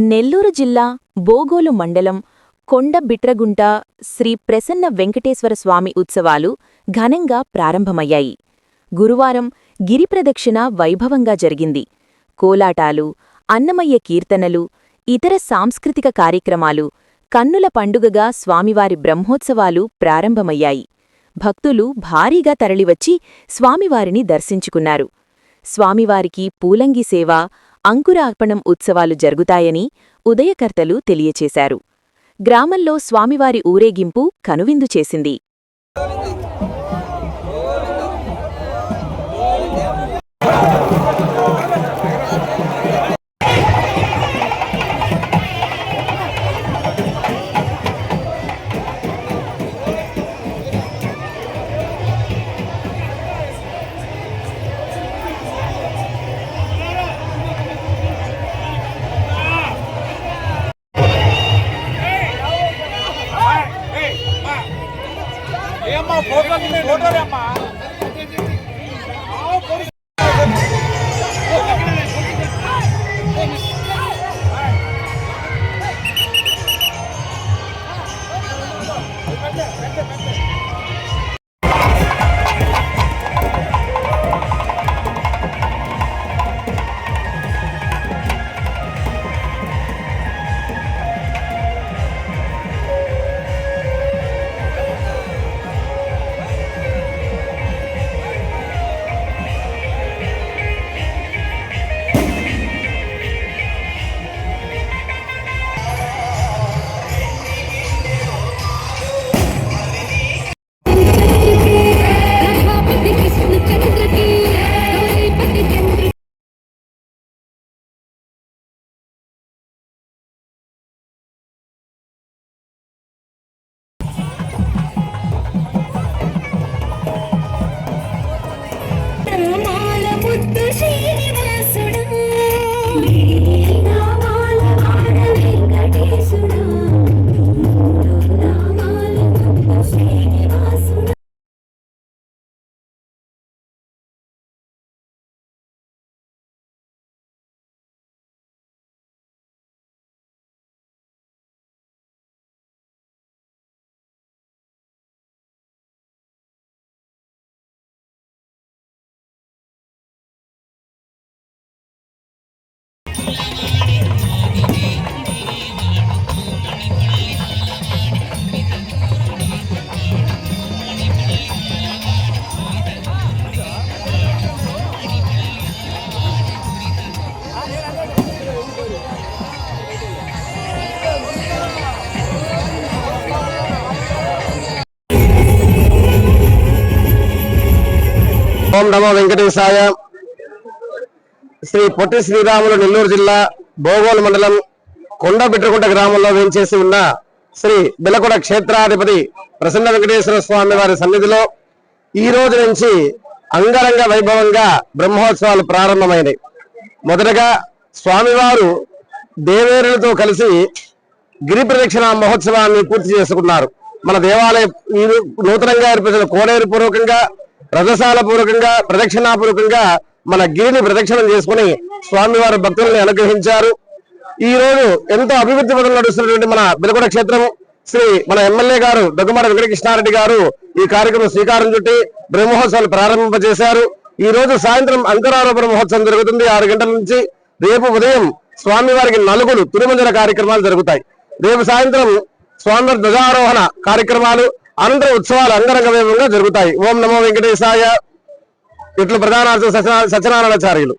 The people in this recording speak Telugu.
నెల్లూరు జిల్లా బోగోలు మండలం కొండబిట్రగుంట శ్రీ ప్రసన్న వెంకటేశ్వర స్వామి ఉత్సవాలు ఘనంగా ప్రారంభమయ్యాయి. గురువారం గిరిప్రదక్షిణ వైభవంగా జరిగింది. కోలాటాలు, అన్నమయ్య కీర్తనలు, ఇతర సాంస్కృతిక కార్యక్రమాలు, కన్నుల పండుగగా స్వామివారి బ్రహ్మోత్సవాలు ప్రారంభమయ్యాయి. భక్తులు భారీగా తరలివచ్చి స్వామివారిని దర్శించుకున్నారు. స్వామివారికి పూలంగి సేవ, అంకురార్పణం ఉత్సవాలు జరుగుతాయని ఉదయకర్తలు తెలియచేశారు. గ్రామంలో స్వామివారి ఊరేగింపు కనువిందు చేసింది. ఓం నమో వెంకటేశాయ. శ్రీ పొట్టి శ్రీరాములు నెల్లూరు జిల్లా బోగోలు మండలం కొండబిట్రగుంట గ్రామంలో వేంచేసి ఉన్న శ్రీ బిలకొడ క్షేత్రాధిపతి ప్రసన్న వెంకటేశ్వర స్వామి వారి సన్నిధిలో ఈ రోజు నుంచి అంగరంగ వైభవంగా బ్రహ్మోత్సవాలు ప్రారంభమైనవి. మొదటగా స్వామివారు దేవేరులతో కలిసి గిరి ప్రదక్షిణ మహోత్సవాన్ని పూర్తి చేసుకున్నారు. మన దేవాలయ నూతనంగా ఏర్పరిచిన కోనేరు పూర్వకంగా, రథశాల పూర్వకంగా, ప్రదక్షిణాపూర్వకంగా మన గిరిని ప్రదక్షిణం చేసుకుని స్వామివారి భక్తుల్ని అనుగ్రహించారు. ఈ రోజు ఎంతో అభివృద్ధి పదంలో నడుస్తున్నటువంటి మన బిలకొడ క్షేత్రం శ్రీ మన ఎమ్మెల్యే గారు దగ్గుమాటి వెంకటకృష్ణారెడ్డి గారు ఈ కార్యక్రమం శ్రీకారం చుట్టి బ్రహ్మోత్సవాలు ప్రారంభింపజేశారు. ఈ రోజు సాయంత్రం అంకురారోపణ మహోత్సవం జరుగుతుంది 6 గంటల నుంచి. రేపు ఉదయం స్వామివారికి నలుగులు తిరుమంజన కార్యక్రమాలు జరుగుతాయి. రేపు సాయంత్రం స్వామివారి ధ్వజారోహణ కార్యక్రమాలు, అనంతరం ఉత్సవాలు అంగరంగ వైభవంగా జరుగుతాయి. ఓం నమో వెంకటేశాయ. ఇట్లు ప్రధాన సత్యనారాయణాచార్యులు.